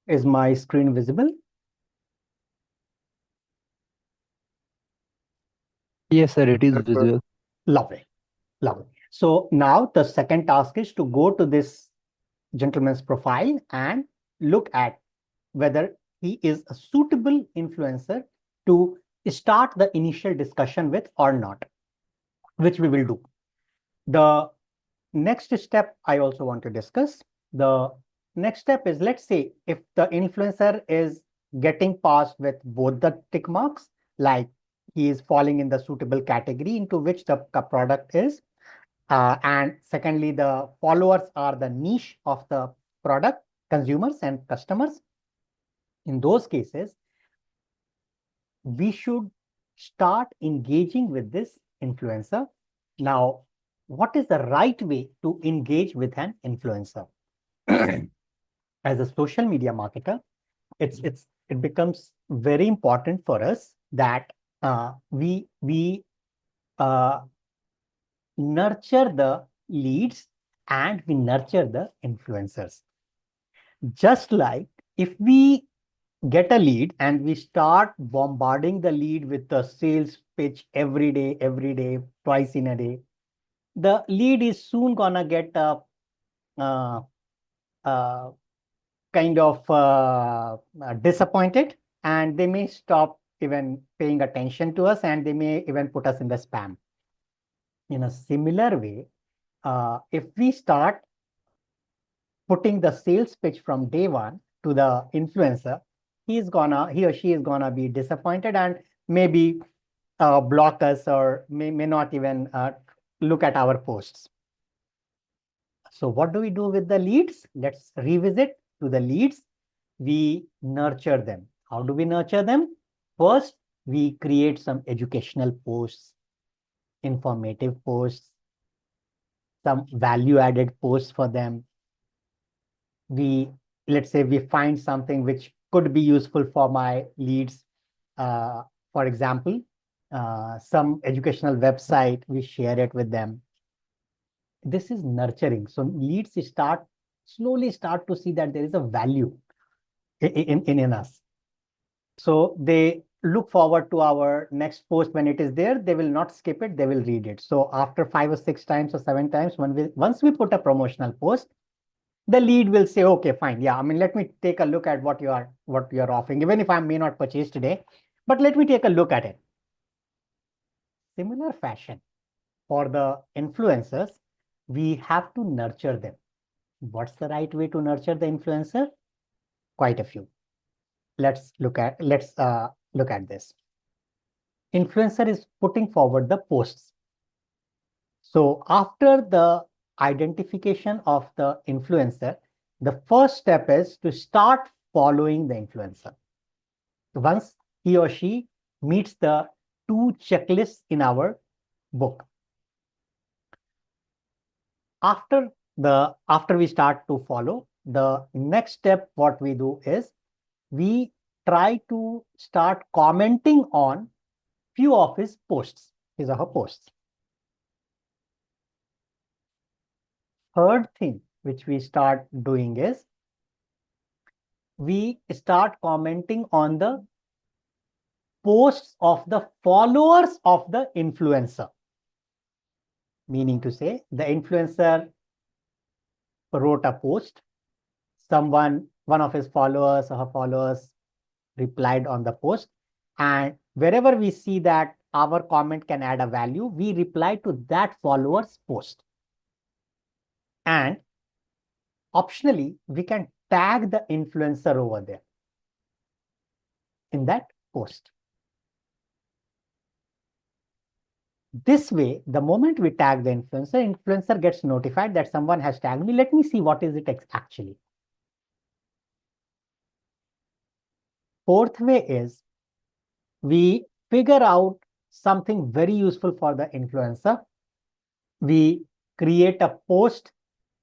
Is my screen visible? Yes, sir, it is visual. Lovely, lovely. So now the second task is to go to this gentleman's profile and look at whether he is a suitable influencer to start the initial discussion with or not, which we will do. The next step I also want to discuss. The next step is, let's say if the influencer is getting passed with both the tick marks, like he is falling in the suitable category into which the product is, and secondly, the followers are the niche of the product, consumers and customers. In those cases, we should start engaging with this influencer. Now, what is the right way to engage with an influencer? As a social media marketer, it becomes very important for us that we uh, nurture the leads and we nurture the influencers. Just like if we get a lead and we start bombarding the lead with the sales pitch every day, twice in a day, the lead is soon gonna get uh, uh, kind of disappointed, and they may stop even paying attention to us, and they may even put us in the spam. In a similar way, if we start putting the sales pitch from day one to the influencer, he or she is gonna be disappointed and maybe block us or may not even look at our posts. So what do we do with the leads? Let's revisit to the leads. We nurture them. How do we nurture them? First, we create some educational posts, informative posts, some value added posts for them. Let's say we find something which could be useful for my leads. For example, some educational website, we share it with them. This is nurturing. So leads slowly start to see that there is a value in us. So they look forward to our next post. When it is there, they will not skip it, they will read it. So after 5 or 6 times or 7 times, once we put a promotional post, the lead will say, okay, fine. Yeah, I mean, let me take a look at what you are offering, even if I may not purchase today, but let me take a look at it. Similar fashion for the influencers, we have to nurture them. What's the right way to nurture the influencer? Quite a few. Let's look at this. Influencer is putting forward the posts. So after the identification of the influencer, the first step is to start following the influencer. Once he or she meets the two checklists in our book, after we start to follow, the next step what we do is we try to start commenting on few of his or her posts. Third thing which we start doing is we start commenting on the posts of the followers of the influencer. Meaning to say, the influencer wrote a post, one of his followers or her followers replied on the post, and wherever we see that our comment can add a value, we reply to that follower's post. And optionally, we can tag the influencer over there in that post. This way, the moment we tag the influencer gets notified that someone has tagged me. Let me see what is it actually. Fourth way is we figure out something very useful for the influencer. We create a post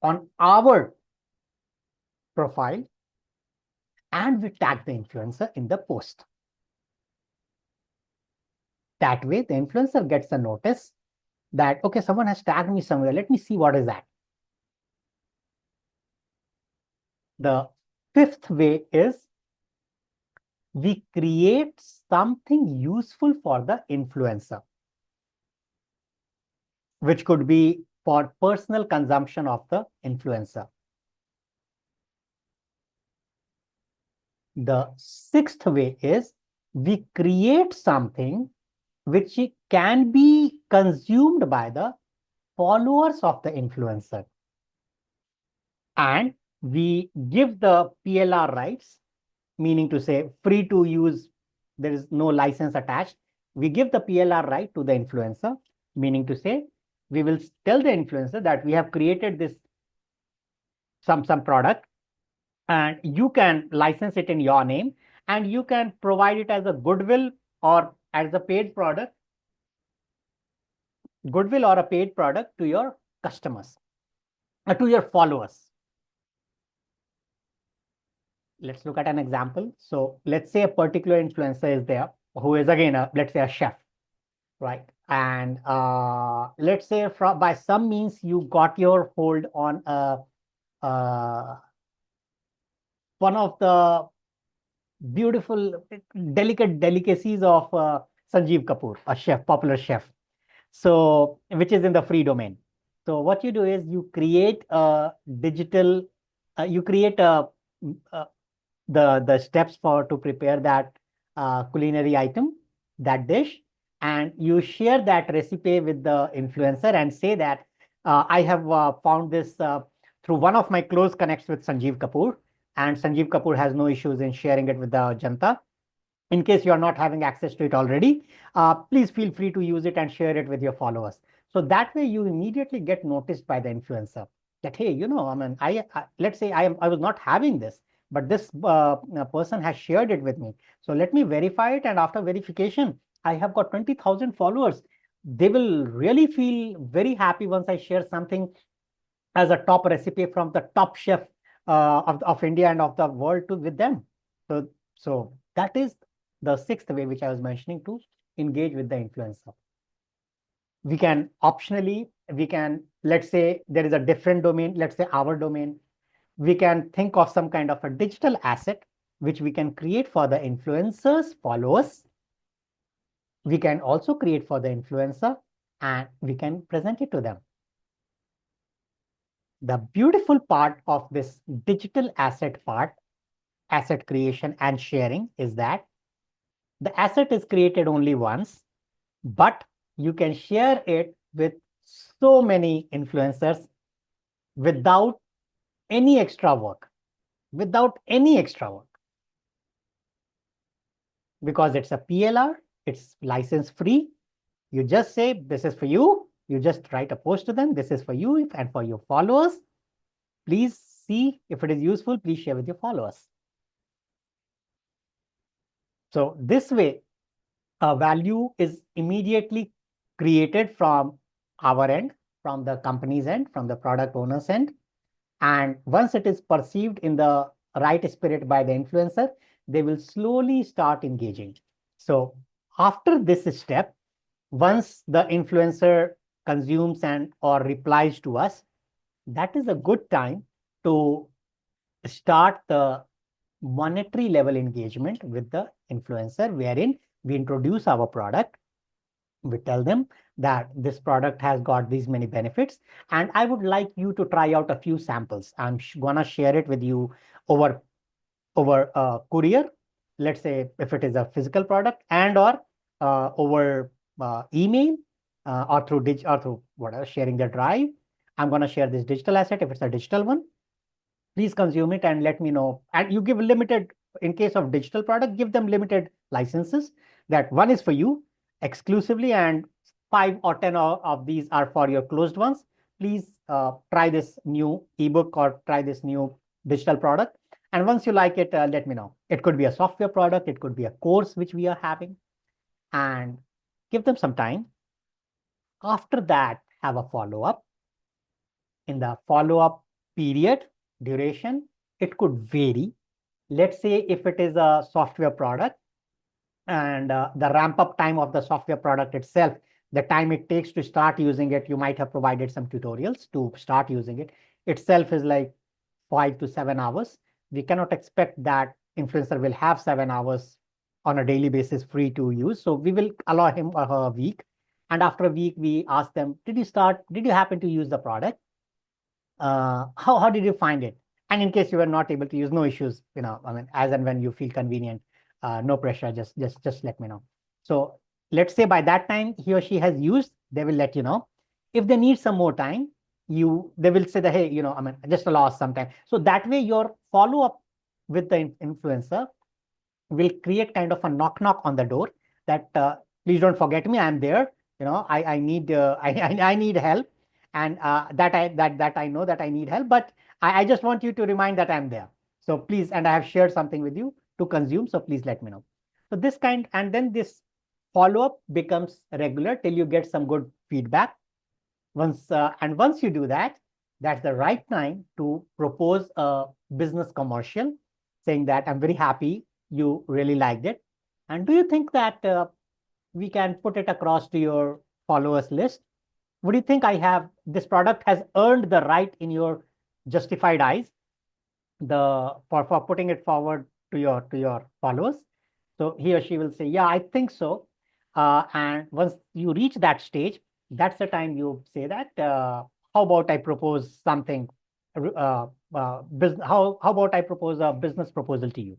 on our profile and we tag the influencer in the post. That way, the influencer gets a notice that, okay, someone has tagged me somewhere. Let me see what is that. The fifth way is we create something useful for the influencer, which could be for personal consumption of the influencer. The sixth way is we create something which can be consumed by the followers of the influencer. And we give the PLR rights, meaning to say free to use, there is no license attached. We give the PLR right to the influencer, meaning to say we will tell the influencer that we have created this some product and you can license it in your name and you can provide it as a goodwill or as a paid product, goodwill or a paid product to your customers, to your followers. Let's look at an example. So let's say a particular influencer is there who is again, let's say a chef, right? And let's say by some means you got your hold on one of the beautiful, delicate delicacies of Sanjeev Kapoor, a chef, popular chef. So, which is in the free domain. So what you do is you create a digital, you create the steps for to prepare that culinary item, that dish, and you share that recipe with the influencer and say that I have found this through one of my close connects with Sanjeev Kapoor, and Sanjeev Kapoor has no issues in sharing it with the Janta. In case you are not having access to it already, please feel free to use it and share it with your followers. So that way you immediately get noticed by the influencer that, hey, you know, I mean, let's say I was not having this, but this person has shared it with me. So let me verify it. And after verification, I have got 20,000 followers. They will really feel very happy once I share something as a top recipe from the top chef of India and of the world with them. So that is the sixth way, which I was mentioning, to engage with the influencer. We can optionally, let's say there is a different domain, let's say our domain. We can think of some kind of a digital asset which we can create for the influencers, followers. We can also create for the influencer and we can present it to them. The beautiful part of this digital asset part, asset creation and sharing, is that the asset is created only once, but you can share it with so many influencers without any extra work, because it's a PLR, it's license free. You just say, this is for you. You just write a post to them. This is for you and for your followers. Please see if it is useful. Please share with your followers. So this way, a value is immediately created from our end, from the company's end, from the product owner's end. And once it is perceived in the right spirit by the influencer, they will slowly start engaging. So after this step, once the influencer consumes and or replies to us, that is a good time to start the monetary level engagement with the influencer, wherein we introduce our product. We tell them that this product has got these many benefits, and I would like you to try out a few samples. I'm gonna share it with you over courier. Let's say if it is a physical product, and or over email or through whatever, sharing the drive. I'm gonna share this digital asset if it's a digital one. Please consume it and let me know. And you give limited, in case of digital product, give them limited licenses. That one is for you exclusively, and 5 or 10 of these are for your closed ones. Please try this new ebook or try this new digital product. And once you like it, let me know. It could be a software product. It could be a course which we are having. And give them some time. After that, have a follow-up. In the follow-up period, duration, it could vary. Let's say if it is a software product, and the ramp up time of the software product itself, the time it takes to start using it, you might have provided some tutorials to start using it, itself is like 5 to 7 hours. We cannot expect that influencer will have 7 hours on a daily basis free to use. So we will allow him or her a week. And after a week, we ask them, did you happen to use the product? How did you find it? And in case you were not able to use, no issues, I mean, as and when you feel convenient, no pressure, just let me know. So let's say by that time he or she has used, they will let you know. If they need some more time, they will say that, hey, I mean, just allow us some time. So that way your follow-up with the influencer will create kind of a knock on the door that please don't forget me, I'm there, I need I need help, and that I know that I need help, but I just want you to remind that I'm there, so please, and I have shared something with you to consume, so please let me know. So this kind, and then this follow-up becomes regular till you get some good feedback. Once you do that, that's the right time to propose a business commercial saying that I'm very happy you really liked it. And do you think that we can put it across to your followers list? Would you think this product has earned the right in your justified eyes for putting it forward to your followers? So he or she will say, yeah, I think so. And once you reach that stage, that's the time you say that, how about I propose something, how about I propose a business proposal to you?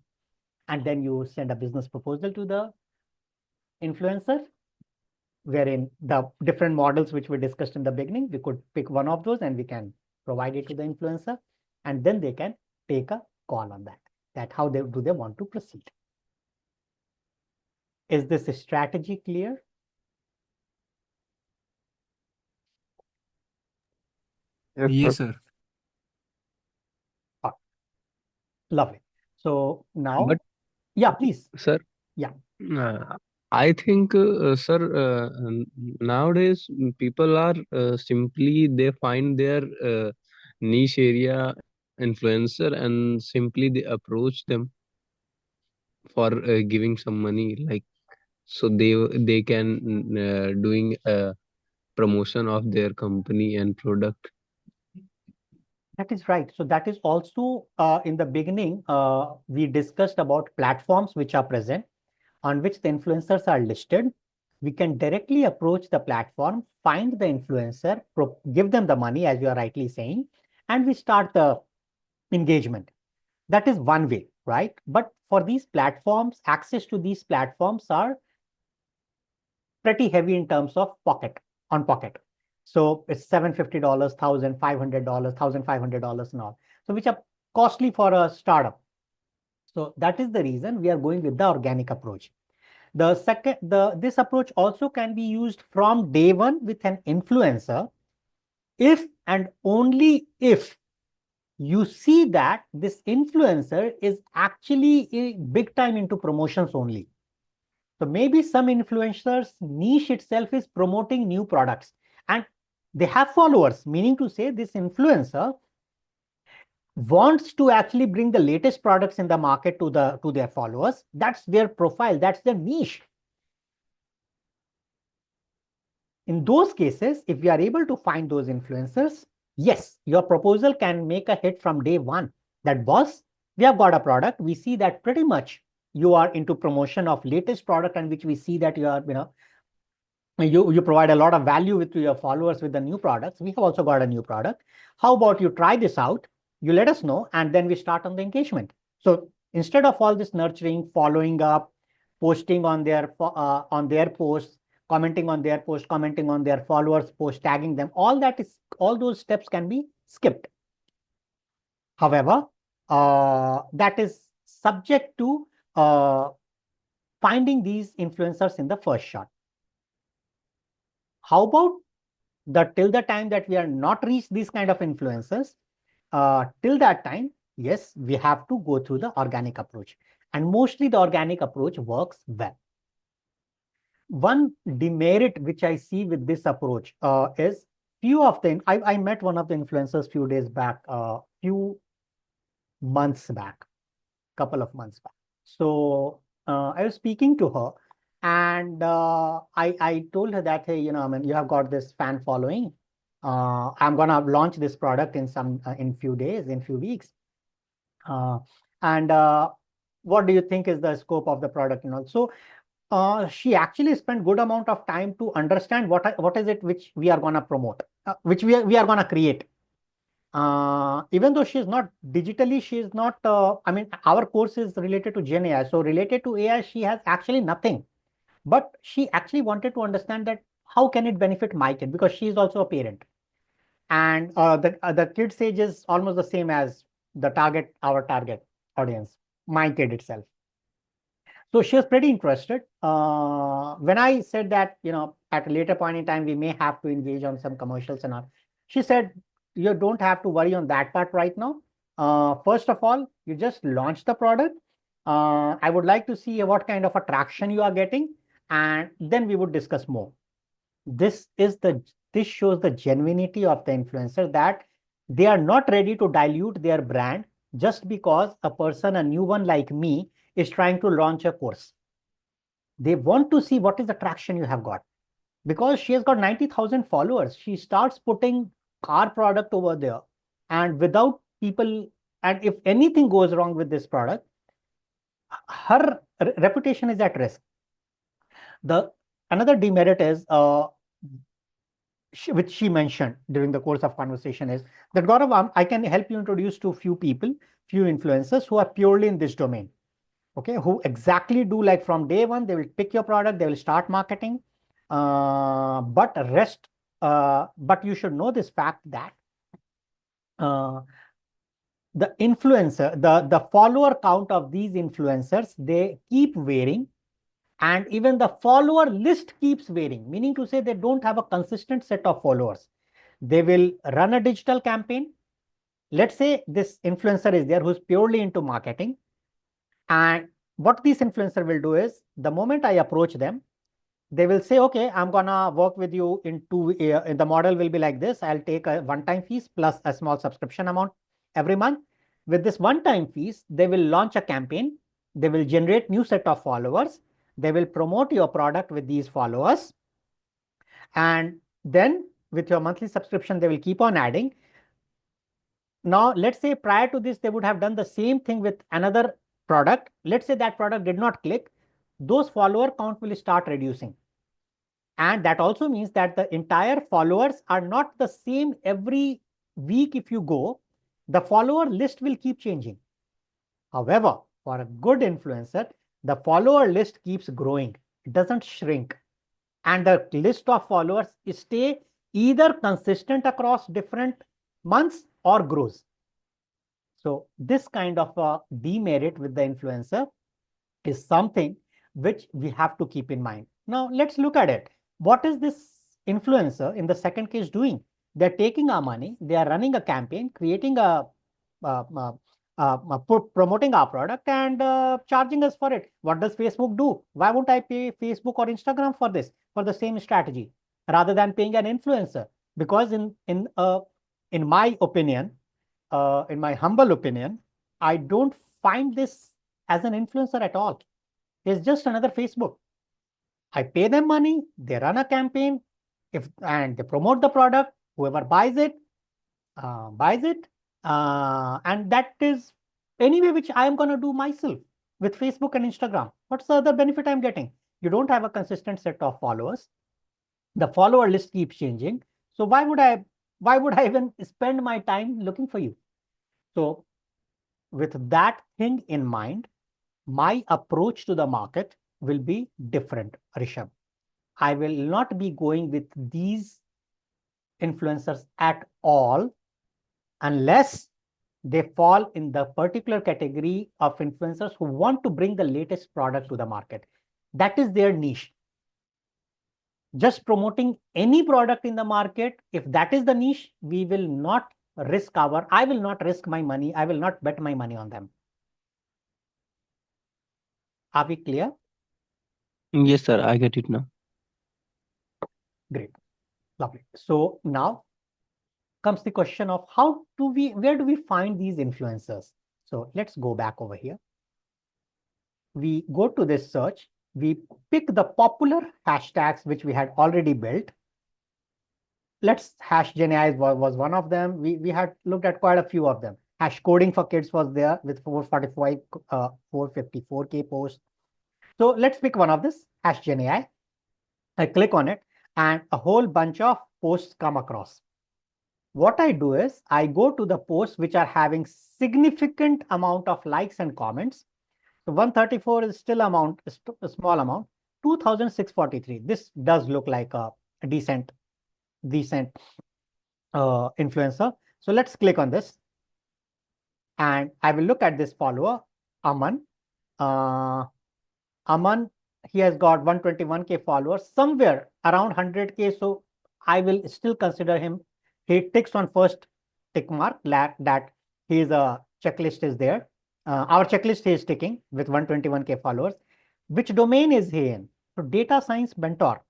And then you send a business proposal to the influencer, wherein the different models which we discussed in the beginning, we could pick one of those and we can provide it to the influencer, and then they can take a call on that how do they want to proceed. Is this strategy clear? Yes, sir. Oh, lovely. So now, But yeah, please. sir, Yeah. I think, sir, nowadays people are simply they find their niche area influencer and simply they approach them for giving some money, like so they can doing a promotion of their company and product. That is right. So that is also in the beginning, we discussed about platforms which are present on which the influencers are listed. We can directly approach the platform, find the influencer, give them the money, as you are rightly saying, and we start the engagement. That is one way, right? But for these platforms, access to these platforms are pretty heavy in terms of pocket. So it's $750, $1,500, $1,500 and all. So which are costly for a startup. So that is the reason we are going with the organic approach. This approach also can be used from day one with an influencer if and only if you see that this influencer is actually big time into promotions only. So maybe some influencers niche itself is promoting new products and they have followers, meaning to say this influencer wants to actually bring the latest products in the market to their followers. That's their profile, that's their niche. In those cases, if we are able to find those influencers, yes, your proposal can make a hit from day one. That boss, we have got a product. We see that pretty much you are into promotion of latest product, and which we see that you are, you provide a lot of value to your followers with the new products. We have also got a new product. How about you try this out? You let us know, and then we start on the engagement. So instead of all this nurturing, following up, posting on their posts, commenting on their post, commenting on their followers' post, tagging them, all those steps can be skipped. However, that is subject to finding these influencers in the first shot. How about till the time that we are not reached these kind of influencers, till that time, yes, we have to go through the organic approach. And mostly the organic approach works well. One demerit which I see with this approach is I met one of the influencers few days back, few months back, couple of months back. So I was speaking to her, and I told her that, hey, I mean, you have got this fan following. I'm gonna launch this product in few days, in few weeks. Uh, and what do you think is the scope of the product? So she actually spent good amount of time to understand what is it which we are gonna promote, which we are gonna create. Even though she's not digitally, she's not, I mean, our course is related to Gen AI. So related to AI, she has actually nothing. But she actually wanted to understand that how can it benefit my kid, because she is also a parent. And the kid's age is almost the same as our target audience, my kid itself. So she was pretty interested. When I said that, at a later point in time, we may have to engage on some commercials and all, she said, you don't have to worry on that part right now. First of all, you just launch the product. I would like to see what kind of attraction you are getting, and then we would discuss more. This shows the genuinity of the influencer, that they are not ready to dilute their brand just because a new one like me, is trying to launch a course. They want to see what is the traction you have got. Because she has got 90,000 followers, she starts putting our product over there, and without people, and if anything goes wrong with this product, her reputation is at risk. The another demerit is, which she mentioned during the course of conversation, is that, Gaurav, I can help you introduce to few people, few influencers who are purely in this domain. Okay, who exactly do, like, from day one, they will pick your product, they will start marketing. But you should know this fact that uh, the influencer, the follower count of these influencers, they keep varying, and even the follower list keeps varying, meaning to say they don't have a consistent set of followers. They will run a digital campaign. Let's say this influencer is there who's purely into marketing, and what this influencer will do is, the moment I approach them, they will say, okay, I'm gonna work with you in the model will be like this. I'll take a one-time fees plus a small subscription amount every month. With this one-time fees, they will launch a campaign. They will generate new set of followers. They will promote your product with these followers. And then with your monthly subscription, they will keep on adding. Now, let's say prior to this, they would have done the same thing with another product. Let's say that product did not click. Those follower count will start reducing. And that also means that the entire followers are not the same every week. If you go, the follower list will keep changing. However, for a good influencer, the follower list keeps growing. It doesn't shrink. And the list of followers stay either consistent across different months or grows. So this kind of a demerit with the influencer is something which we have to keep in mind. Now, let's look at it. What is this influencer in the second case doing? They're taking our money, they are running a campaign, creating uh, uh, promoting our product, and charging us for it. What does Facebook do? Why won't I pay Facebook or Instagram for this, for the same strategy, rather than paying an influencer? Because in my opinion, in my humble opinion, I don't find this as an influencer at all. It's just another Facebook. I pay them money, they run a campaign, and they promote the product. Whoever buys it, and that is anyway which I am going to do myself with Facebook and Instagram. What's the other benefit I'm getting? You don't have a consistent set of followers. The follower list keeps changing. So why would I even spend my time looking for you? So with that thing in mind, my approach to the market will be different, Rishabh. I will not be going with these influencers at all unless they fall in the particular category of influencers who want to bring the latest product to the market. That is their niche. Just promoting any product in the market, if that is the niche, I will not risk my money. I will not bet my money on them. Are we clear? Yes, sir, I get it now. Great. Lovely. So now comes the question of where do we find these influencers? So let's go back over here. we go to this search, we pick the popular hashtags which we had already built. Let's hash GenAI was one of them. We had looked at quite a few of them. Hash coding for kids was there with 445, 454K posts. So let's pick one of this, hash GenAI. I click on it and a whole bunch of posts come across. What I do is I go to the posts which are having significant amount of likes and comments. So 134 is still a small amount. 2643. This does look like a decent influencer. So let's click on this. And I will look at this follower, Aman. Aman, he has got 121K followers, somewhere around 100K. So I will still consider him. He ticks on first tick mark that his checklist is there. Our checklist he is ticking with 121K followers. Which domain is he in? So data science mentor.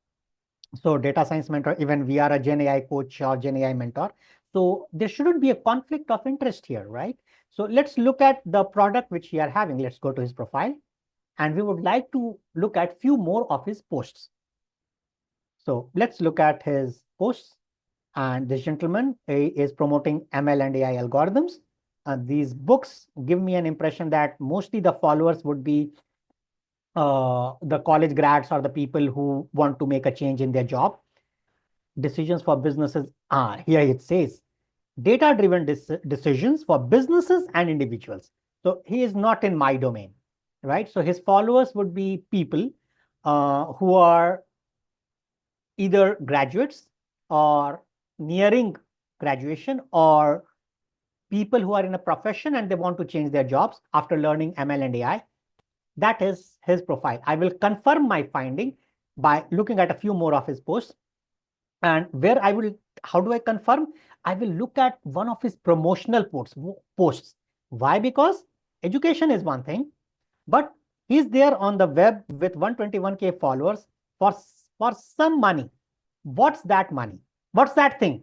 So data science mentor, even we are a Gen AI coach or Gen AI mentor. So there shouldn't be a conflict of interest here, right? So let's look at the product which we are having. Let's go to his profile. And we would like to look at few more of his posts. So let's look at his posts. And this gentleman is promoting ML and AI algorithms. These books give me an impression that mostly the followers would be the college grads or the people who want to make a change in their job. Decisions for businesses. Here it says data-driven decisions for businesses and individuals. So he is not in my domain, right? So his followers would be people who are either graduates or nearing graduation, or people who are in a profession and they want to change their jobs after learning ML and AI. That is his profile. I will confirm my finding by looking at a few more of his posts. And where I will, how do I confirm? I will look at one of his promotional posts. Why? Because education is one thing, but he's there on the web with 121K followers for some money. What's that money? What's that thing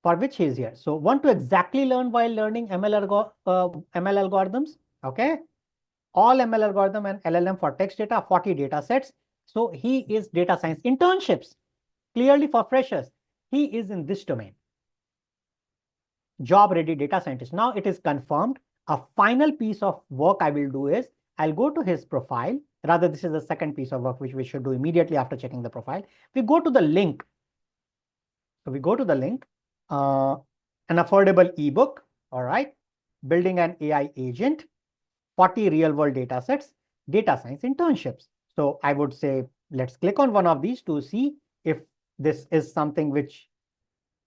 for which he is here? So want to exactly learn while learning ML algorithms. Okay. All ML algorithm and LLM for text data, 40 data sets. So he is data science internships, clearly for freshers. He is in this domain. Job ready data scientist. Now it is confirmed. A final piece of work I will do is I'll go to his profile. Rather, this is the second piece of work which we should do immediately after checking the profile. We go to the link. So we go to the link, an affordable ebook. All right. Building an AI agent, 40 real world data sets, data science internships. So I would say, let's click on one of these to see if this is something which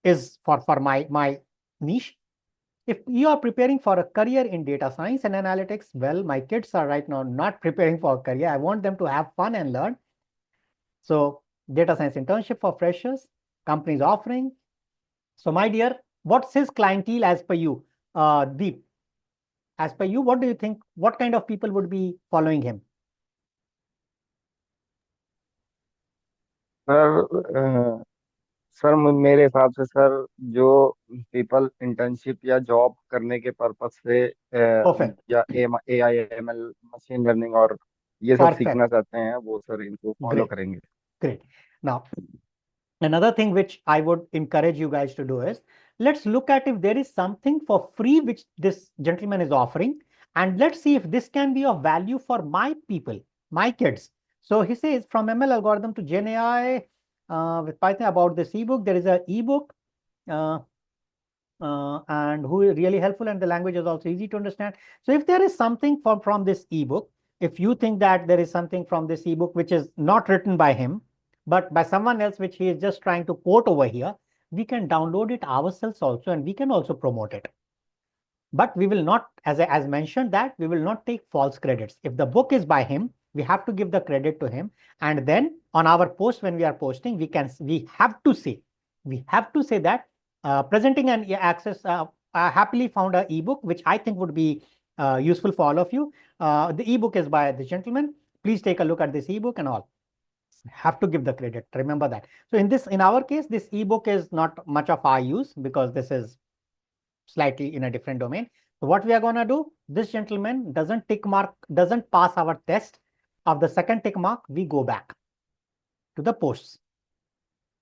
is for my niche. If you are preparing for a career in data science and analytics, well, my kids are right now not preparing for a career. I want them to have fun and learn. So data science internship for freshers, companies offering. So my dear, what's his clientele as per you? Deep, as per you, what do you think? What kind of people would be following him? Sir sir मेरे हिसाब से sir जो people internship या job करने के purpose से Perfect. या AI ML machine learning और ये सब Perfect. सीखना चाहते हैं वो सर इनको फॉलो Great. करेंगे. Great. Now, another thing which I would encourage you guys to do is, let's look at if there is something for free which this gentleman is offering, and let's see if this can be of value for my people, my kids. So he says from ML algorithm to Gen AI with Python about this ebook. There is an ebook and who is really helpful, and the language is also easy to understand. So if there is something from this ebook, if you think that there is something from this ebook which is not written by him, but by someone else, which he is just trying to quote over here, we can download it ourselves also, and we can also promote it. But we will not, as mentioned, that we will not take false credits. If the book is by him, we have to give the credit to him. And then on our post, when we are posting, we have to say that presenting an access, I happily found an ebook, which I think would be useful for all of you. The ebook is by the gentleman. Please take a look at this ebook and all. Have to give the credit. Remember that. So in our case, this ebook is not much of our use because this is slightly in a different domain. So what we are going to do, this gentleman doesn't pass our test of the second tick mark, we go back to the posts.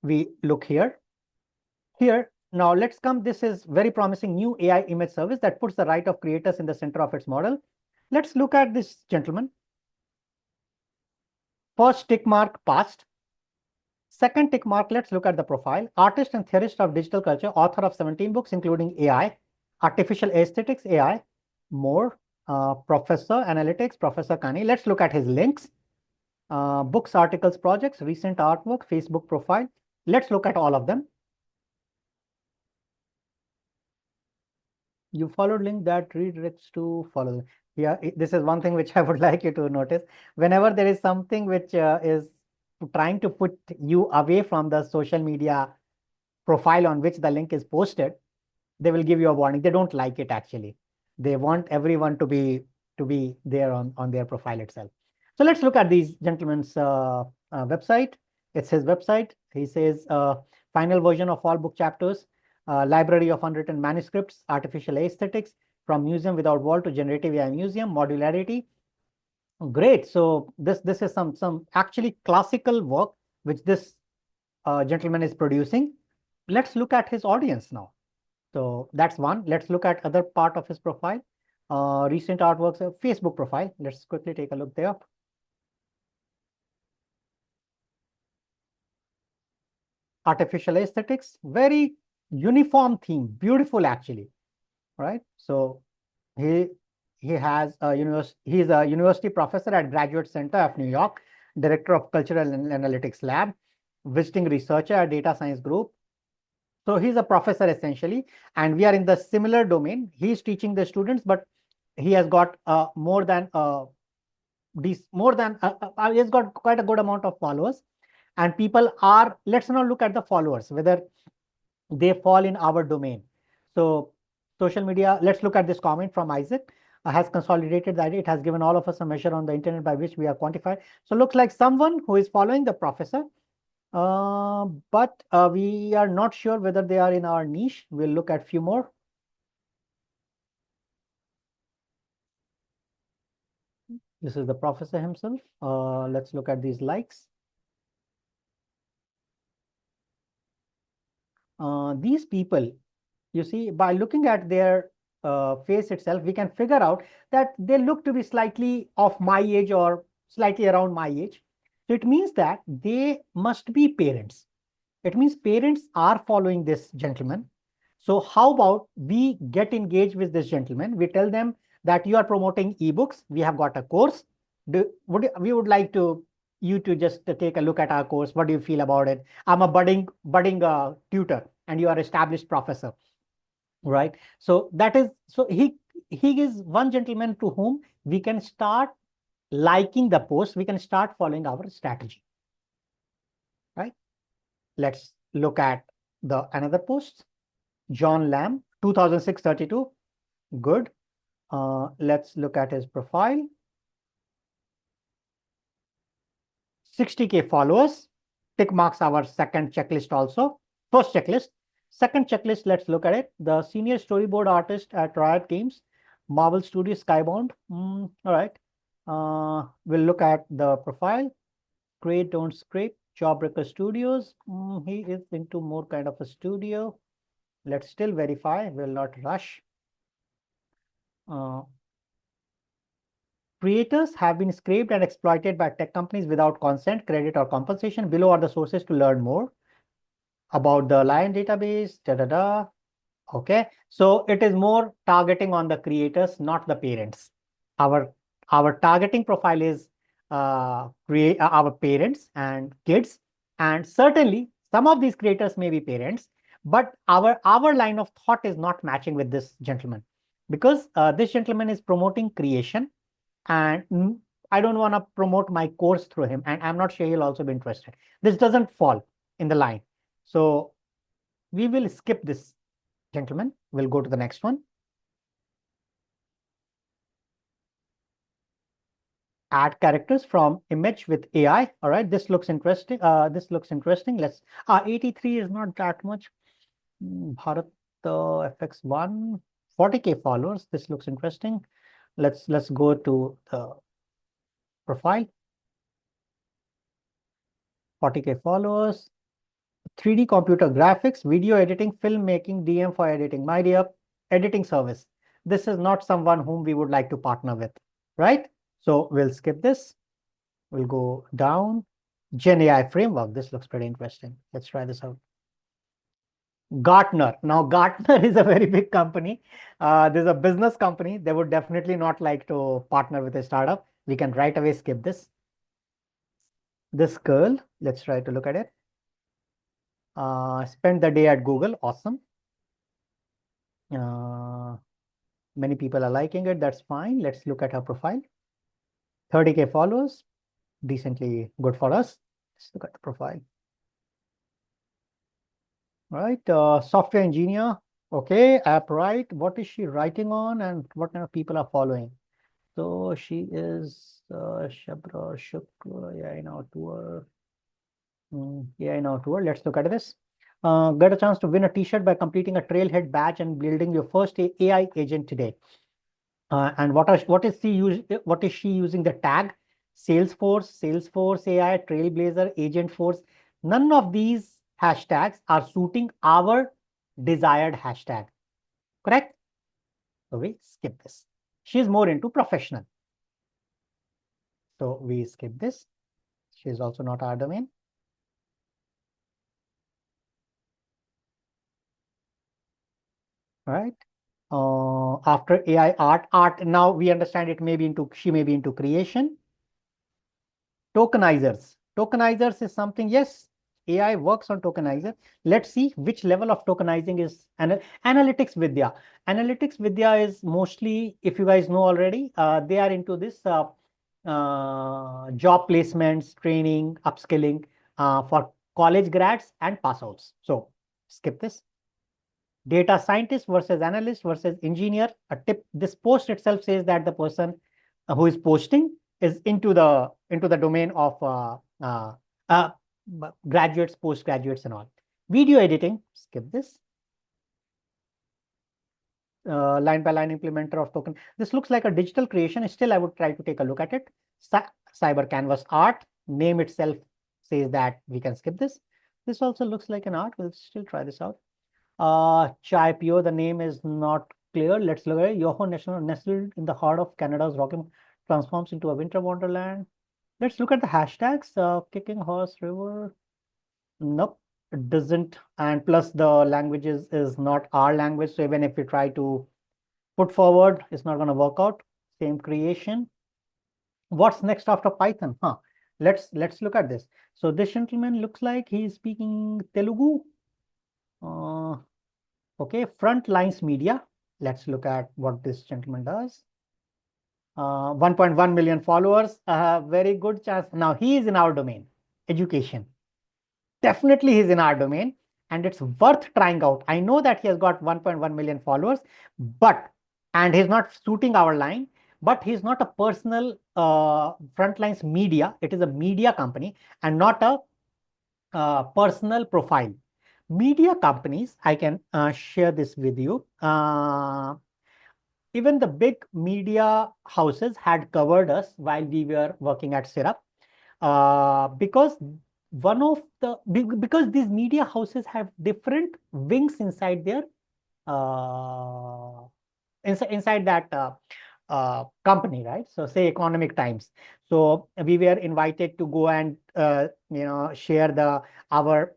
We look here. Now let's come, this is very promising new AI image service that puts the right of creators in the center of its model. Let's look at this gentleman. First tick mark passed. Second tick mark, let's look at the profile. Artist and theorist of digital culture, author of 17 books, including AI, artificial aesthetics, AI, more, Professor Analytics, Professor Kani. Let's look at his links. Books, articles, projects, recent artwork, Facebook profile. Let's look at all of them. You followed link that redirects to follow. Yeah, this is one thing which I would like you to notice. Whenever there is something which is trying to put you away from the social media profile on which the link is posted, they will give you a warning. They don't like it actually. They want everyone to be there on their profile itself. So let's look at these gentlemen's website. It's his website. He says final version of all book chapters, library of unwritten manuscripts, artificial aesthetics, from museum without wall to generative AI museum, modularity. Great. So this is some actually classical work which this gentleman is producing. Let's look at his audience now. So that's one. Let's look at other part of his profile. Recent artworks, Facebook profile. Let's quickly take a look there. Artificial aesthetics, very uniform theme, beautiful actually, right? So he has a he's a university professor at Graduate Center of New York, director of Cultural Analytics Lab, visiting researcher at Data Science Group. So he's a professor essentially, and we are in the similar domain. He's teaching the students, but he has got he's got quite a good amount of followers, and people are. Let's now look at the followers, whether they fall in our domain. So social media. Let's look at this comment from Isaac. Has consolidated that it has given all of us a measure on the internet by which we are quantified. So looks like someone who is following the professor. But we are not sure whether they are in our niche. We'll look at few more. This is the professor himself. Let's look at these likes. These people, you see, by looking at their face itself, we can figure out that they look to be slightly of my age or slightly around my age. So it means that they must be parents. It means parents are following this gentleman. So how about we get engaged with this gentleman? We tell them that you are promoting ebooks. We have got a course. We would like you to just take a look at our course. What do you feel about it? I'm a budding tutor, and you are established professor, right? So that is he is one gentleman to whom we can start liking the post. We can start following our strategy, right? Let's look at the another post. John Lamb, 2006-32. Good. Let's look at his profile. 60K followers. Tick marks our second checklist also. First checklist. Second checklist, let's look at it. The senior storyboard artist at Riot Games, Marvel Studios, Skybound. All right. We'll look at the profile. Create, don't scrape. Jawbreaker Studios. He is into more kind of a studio. Let's still verify. We'll not rush. Creators have been scraped and exploited by tech companies without consent, credit, or compensation. Below are the sources to learn more about the Lion database. Okay, so it is more targeting on the creators, not the parents. Our targeting profile is our parents and kids, and certainly some of these creators may be parents, but our line of thought is not matching with this gentleman, because this gentleman is promoting creation, and I don't want to promote my course through him, and I'm not sure he'll also be interested. This doesn't fall in the line. So we will skip this gentleman. We'll go to the next one. Add characters from image with AI. All right, this looks interesting. Let's 83 is not that much. Bharat FX1 40K followers. This looks interesting. Let's go to the profile. 40K followers. 3D computer graphics, video editing, filmmaking, DM for editing. My dear, editing service. This is not someone whom we would like to partner with, right? So we'll skip this. We'll go down. Gen AI framework. This looks pretty interesting. Let's try this out. Gartner. Now, Gartner is a very big company. There's a business company. They would definitely not like to partner with a startup. We can right away skip this. This girl, let's try to look at it. Spent the day at Google. Awesome. Many people are liking it. That's fine. Let's look at her profile. 30K followers. Decently good for us. Let's look at the profile. Right. Software engineer. Okay. App right. What is she writing on and what kind of people are following? So she is Shabra Shukla. Yeah, I know tour. Yeah, I know tour. Let's look at this. Get a chance to win a t-shirt by completing a trailhead badge and building your first AI agent today. And what is she using the tag? Salesforce AI, Trailblazer, Agentforce. None of these hashtags are suiting our desired hashtag. Correct? So we skip this. She's more into professional. So we skip this. She's also not our domain. Right. After AI art. Now we understand she may be into creation. Tokenizers is something. Yes, AI works on tokenizer. Let's see which level of tokenizing is analytics vidya. Analytics vidya is mostly, if you guys know already, they are into this job placements, training, upskilling for college grads and pass outs. So skip this. Data scientist versus analyst versus engineer. A tip, this post itself says that the person who is posting is into the domain of graduates, postgraduates and all. Video editing, skip this. Line by line implementer of token. This looks like a digital creation. Still, I would try to take a look at it. Cyber canvas art, name itself says that we can skip this. This also looks like an art. We'll still try this out. Chai Pio, the name is not clear. Let's look at it. Yoho National, nestled in the heart of Canada's Rocky, transforms into a winter wonderland. Let's look at the hashtags. Kicking Horse River. Nope, it doesn't. And plus the languages is not our language. So even if we try to put forward, it's not going to work out. Same creation. What's next after Python? Let's look at this. So this gentleman looks like he's speaking Telugu. Okay, Frontlines Media. Let's look at what this gentleman does. 1.1 million followers. Very good chance. Now he is in our domain, education. Definitely he's in our domain and it's worth trying out. I know that he has got 1.1 million followers, and he's not suiting our line, but he's not a personal Frontlines Media. It is a media company and not a personal profile. Media companies, I can share this with you. Even the big media houses had covered us while we were working at Syrup, because because these media houses have different wings inside their inside that company, right? So say Economic Times. So we were invited to go and share our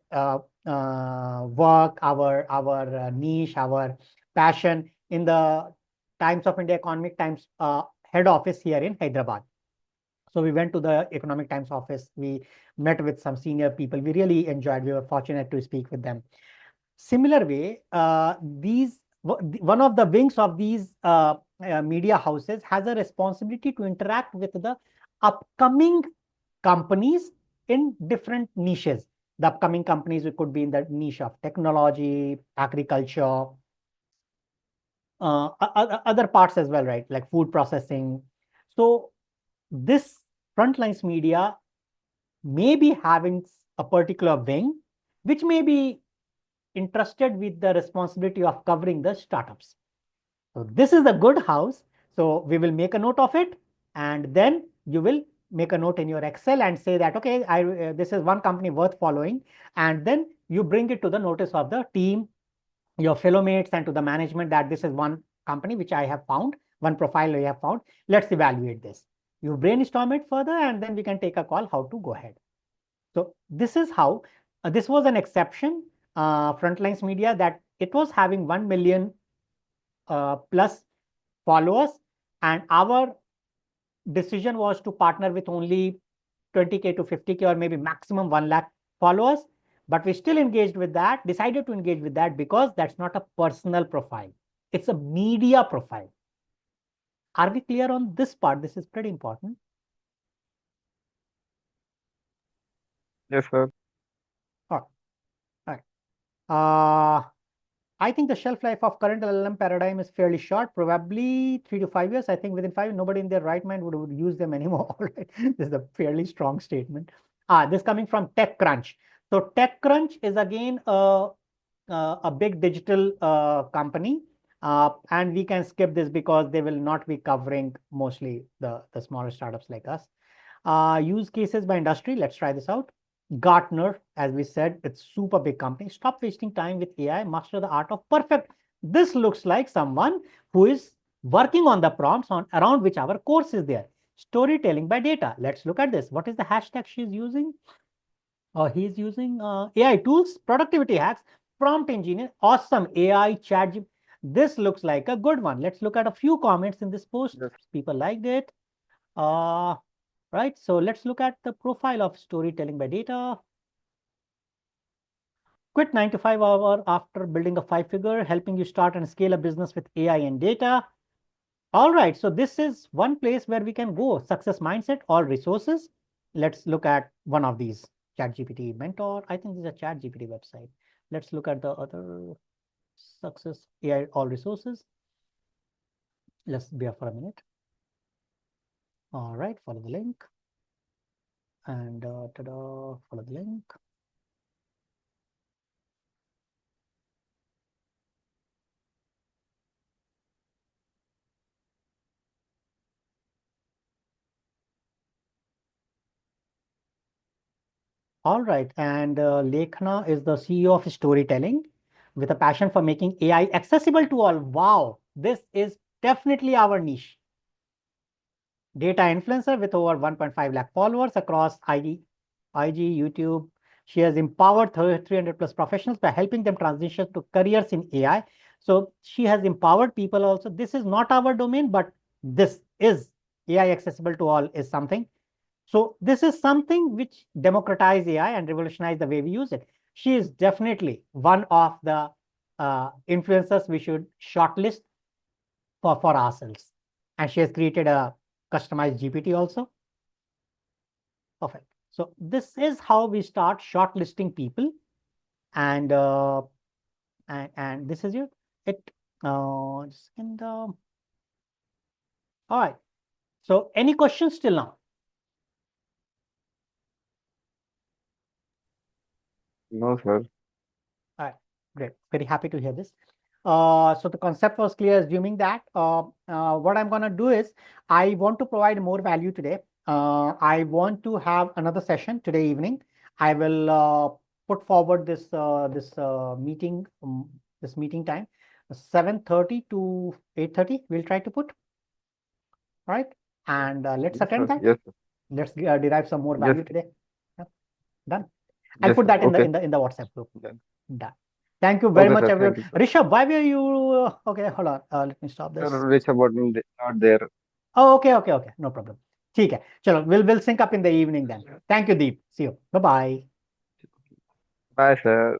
work, our niche, our passion in the Times of India Economic Times head office here in Hyderabad. So we went to the Economic Times office. We met with some senior people. We really enjoyed. We were fortunate to speak with them. Similar way, one of the wings of these media houses has a responsibility to interact with the upcoming companies in different niches. The upcoming companies, it could be in the niche of technology, agriculture, other parts as well, right? Like food processing. So this Frontlines Media may be having a particular wing, which may be interested with the responsibility of covering the startups. So this is a good house. So we will make a note of it, and then you will make a note in your Excel and say that, okay, this is one company worth following, and then you bring it to the notice of the team, your fellow mates, and to the management that this is one company which I have found, one profile I have found. Let's evaluate this. You brainstorm it further, and then we can take a call how to go ahead. So this is how this was an exception, Frontlines Media, that it was having 1 million plus followers, and our decision was to partner with only 20K to 50K or maybe maximum 1 lakh followers. But we still engaged with that, decided to engage with that because that's not a personal profile. It's a media profile. Are we clear on this part? This is pretty important. Yes, sir. All right. I think the shelf life of current LLM paradigm is fairly short, probably 3 to 5 years. I think within 5, nobody in their right mind would use them anymore. All right. This is a fairly strong statement. This coming from TechCrunch. So TechCrunch is again a big digital company. And we can skip this because they will not be covering mostly the smaller startups like us. Use cases by industry. Let's try this out. Gartner, as we said, it's super big company. Stop wasting time with AI. Master the art of perfect. This looks like someone who is working on the prompts around which our course is there. Storytelling by data. Let's look at this. What is the hashtag she's using? He's using AI tools, productivity hacks, prompt engineer, awesome AI chat. This looks like a good one. Let's look at a few comments in this post. Yes. People liked it. Right. So let's look at the profile of storytelling by data. Quit 9 to 5 hour after building a 5-figure, helping you start and scale a business with AI and data. All right. So this is one place where we can go. Success mindset, all resources. Let's look at one of these. ChatGPT Mentor. I think this is a ChatGPT website. Let's look at the other success AI, all resources. Let's be here for a minute. All right. Follow the link. And follow the link. All right. And Lekhna is the CEO of Storytelling with a passion for making AI accessible to all. Wow. This is definitely our niche. Data influencer with over 1.5 lakh followers across IG, YouTube. She has empowered 300 plus professionals by helping them transition to careers in AI. So she has empowered people also. This is not our domain, but this is AI accessible to all is something. So this is something which democratize AI and revolutionize the way we use it. She is definitely one of the influencers we should shortlist for ourselves. And she has created a customized GPT also. Perfect. So this is how we start shortlisting people, and this is it. Just in the all right. So any questions till now? No, sir. All right, great. Very happy to hear this. So the concept was clear, assuming that what I'm going to do is I want to provide more value today. I want to have another session today evening. I will put forward this meeting this meeting time 7:30 to 8:30. We'll try to put. All right, and let's Yes, attend sir. that. Yes, sir. Let's derive some more Yes, value sir. today. Yeah, done. I'll Yes, put sir. that in Okay. the WhatsApp group. Done. Done. Thank you very Okay, much, sir. everyone. Thank you, sir. Rishabh, why were you? Okay, hold on. Let me stop Sir, this. Rishabh wasn't not there. Oh, okay. No problem. ठीक है. चलो, we'll sync up in the evening then. Thank you, Deep. See you. Bye bye. Bye, sir.